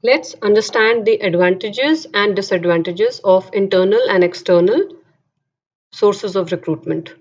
Let's understand the advantages and disadvantages of internal and external sources of recruitment.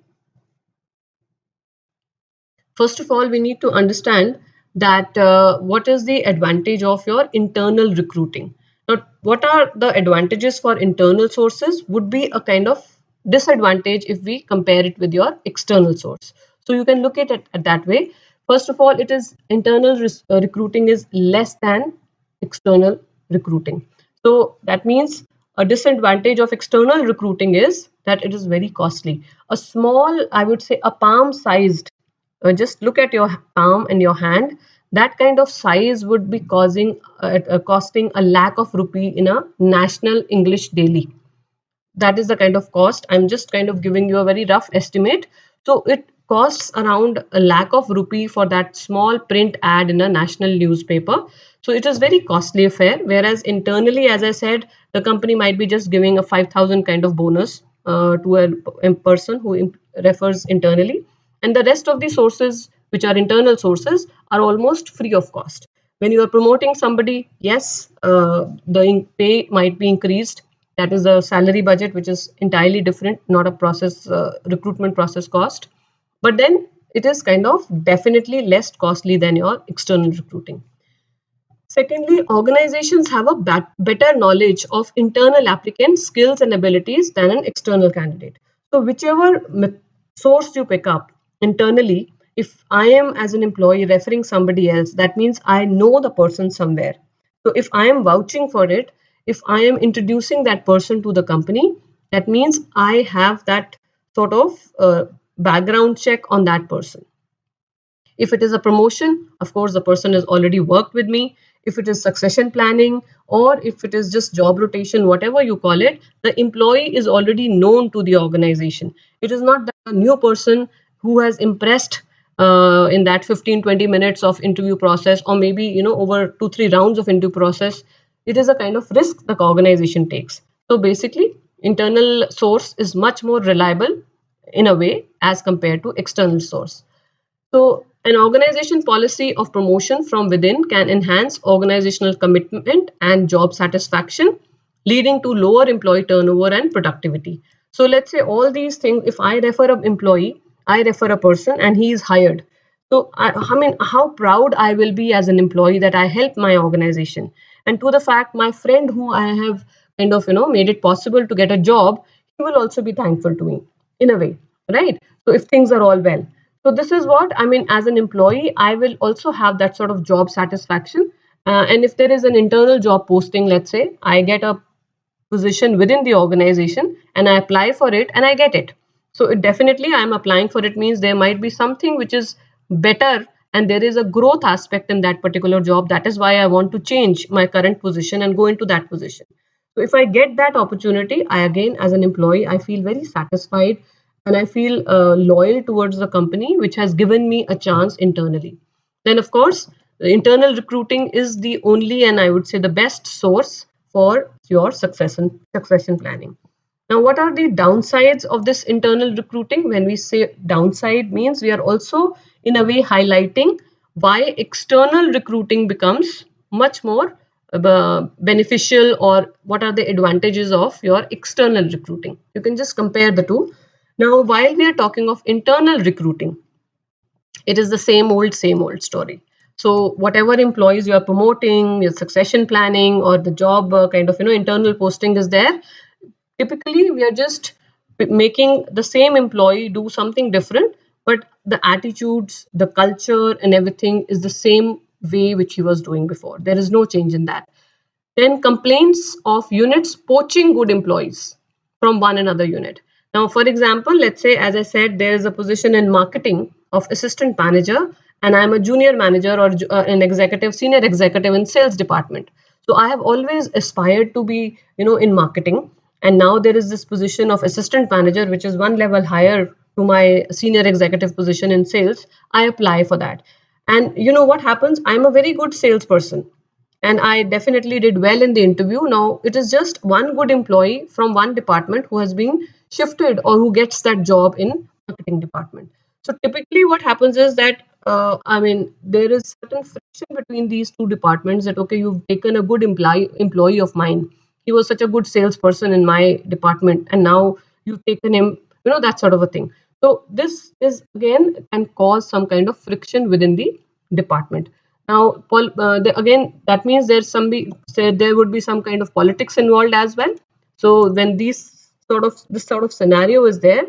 First of all, we need to understand that what is the advantage of your internal recruiting. Now, what are the advantages for internal sources would be a kind of disadvantage if we compare it with your external source. So you can look at it that way. First of all, it is internal recruiting is less than external recruiting. So that means a disadvantage of external recruiting is that it is very costly. A small, I would say, a palm sized, just look at your palm and your hand, that kind of size would be costing a lakh of rupee in a national English daily. That is the kind of cost. I'm just kind of giving you a very rough estimate. So it costs around a lakh of rupee for that small print ad in a national newspaper. So it is very costly affair. Whereas internally, as I said, the company might be just giving a 5,000 kind of bonus to a person who refers internally, and the rest of the sources, which are internal sources, are almost free of cost. When you are promoting somebody, yes, the pay might be increased. That is a salary budget, which is entirely different, not a process recruitment process cost. But then it is kind of definitely less costly than your external recruiting. Secondly, organizations have a better knowledge of internal applicant skills and abilities than an external candidate. So, whichever source you pick up internally, if I am as an employee referring somebody else, that means I know the person somewhere. So, if I am vouching for it, if I am introducing that person to the company, that means I have that sort of background check on that person. If it is a promotion, of course, the person has already worked with me. If it is succession planning, or if it is just job rotation, whatever you call it, the employee is already known to the organization. It is not that a new person who has impressed in that 15-20 minutes of interview process, or maybe over 2-3 rounds of interview process. It is a kind of risk the organization takes. So basically, internal source is much more reliable in a way as compared to external source. So, an organization policy of promotion from within can enhance organizational commitment and job satisfaction, leading to lower employee turnover and productivity. So, let's say all these things, if I refer an employee, I refer a person and he is hired. So, I mean, how proud I will be as an employee that I helped my organization. And to the fact, my friend who I have kind of, made it possible to get a job, he will also be thankful to me in a way, right? So, if things are all well. So this is what I mean. As an employee, I will also have that sort of job satisfaction. And if there is an internal job posting, let's say I get a position within the organization and I apply for it and I get it. So it definitely I'm applying for it means there might be something which is better, and there is a growth aspect in that particular job. That is why I want to change my current position and go into that position. So if I get that opportunity, I again, as an employee, I feel very satisfied and I feel loyal towards the company which has given me a chance internally. Then, of course, internal recruiting is the only and I would say the best source for your succession planning. Now, what are the downsides of this internal recruiting? When we say downside, means we are also in a way highlighting why external recruiting becomes much more beneficial, or what are the advantages of your external recruiting. You can just compare the two. Now, while we are talking of internal recruiting, it is the same old story. So whatever employees you are promoting, your succession planning or the job kind of internal posting is there, typically we are just making the same employee do something different, but the attitudes, the culture and everything is the same way which he was doing before. There is no change in that. Then complaints of units poaching good employees from one another unit. Now, for example, let's say, as I said, there is a position in marketing of assistant manager, and I'm a junior manager or an executive, senior executive in sales department. So I have always aspired to be, in marketing. And now there is this position of assistant manager, which is one level higher to my senior executive position in sales. I apply for that. And you know what happens? I'm a very good salesperson and I definitely did well in the interview. Now it is just one good employee from one department who has been shifted or who gets that job in marketing department. So typically what happens is that I mean there is certain friction between these two departments, that okay, you've taken a good employee of mine, he was such a good salesperson in my department, and now you've taken him, that sort of a thing. So this is again can cause some kind of friction within the department. Now again, that means there would be some kind of politics involved as well. So when this sort of scenario is there,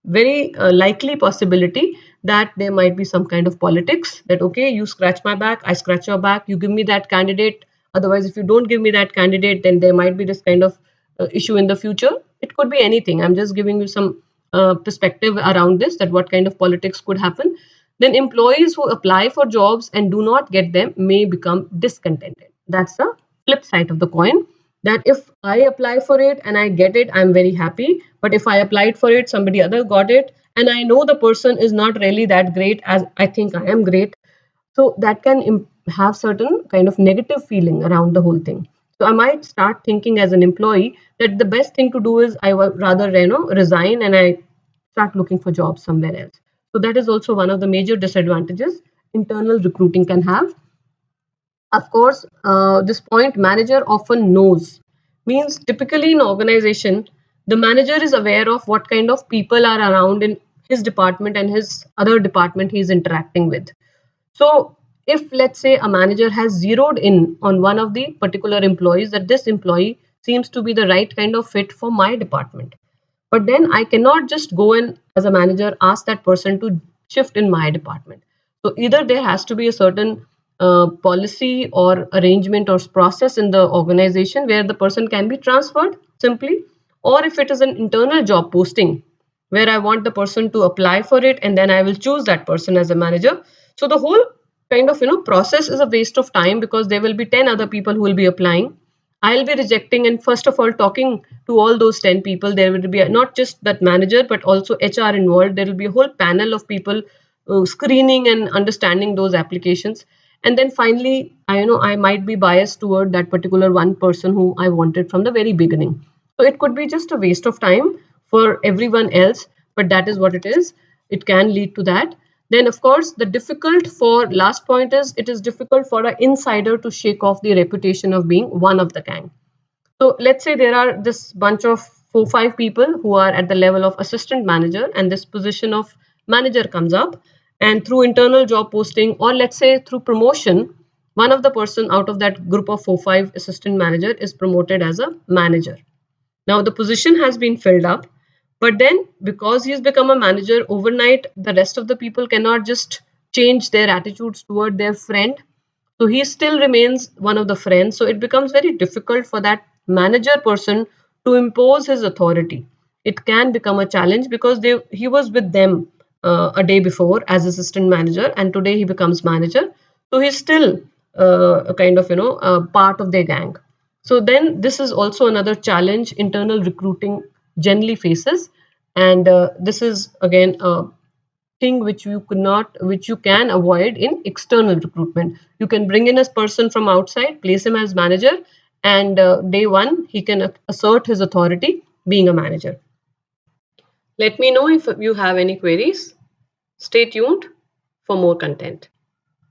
very likely possibility that there might be some kind of politics, that okay, you scratch my back, I scratch your back, you give me that candidate, otherwise if you don't give me that candidate, then there might be this kind of issue in the future. It could be anything. I'm just giving you some perspective around this, that what kind of politics could happen. Then employees who apply for jobs and do not get them may become discontented. That's the flip side of the coin, that if I apply for it and I get it, I'm very happy. But if I applied for it, somebody other got it, and I know the person is not really that great as I think I am great, so that can have certain kind of negative feeling around the whole thing. So I might start thinking as an employee that the best thing to do is I would rather resign and I start looking for jobs somewhere else. So that is also one of the major disadvantages internal recruiting can have. Of course, this point manager often knows means typically in organization, the manager is aware of what kind of people are around in his department and his other department he is interacting with. So if let's say a manager has zeroed in on one of the particular employees, that this employee seems to be the right kind of fit for my department, but then I cannot just go and as a manager ask that person to shift in my department. So either there has to be a certain policy or arrangement or process in the organization where the person can be transferred simply, or if it is an internal job posting where I want the person to apply for it and then I will choose that person as a manager. So the whole kind of process is a waste of time, because there will be 10 other people who will be applying. I'll be rejecting, and first of all, talking to all those 10 people, there will be not just that manager, but also HR involved. There will be a whole panel of people screening and understanding those applications. And then finally, I might be biased toward that particular one person who I wanted from the very beginning. So it could be just a waste of time for everyone else, but that is what it is. It can lead to that. Then, of course, the difficult for last point is it is difficult for an insider to shake off the reputation of being one of the gang. So let's say there are this bunch of 4 5 people who are at the level of assistant manager, and this position of manager comes up, and through internal job posting, or let's say through promotion, one of the person out of that group of 4 5 assistant manager is promoted as a manager. Now the position has been filled up, but then because he's become a manager overnight, the rest of the people cannot just change their attitudes toward their friend. So he still remains one of the friends. So it becomes very difficult for that manager person to impose his authority. It can become a challenge because he was with them a day before as assistant manager, and today he becomes manager. So he's still a kind of a part of their gang. So then this is also another challenge internal recruiting generally faces, and this is again a thing which you can avoid in external recruitment. You can bring in a person from outside, place him as manager, and day one he can assert his authority being a manager. Let me know if you have any queries. Stay tuned for more content.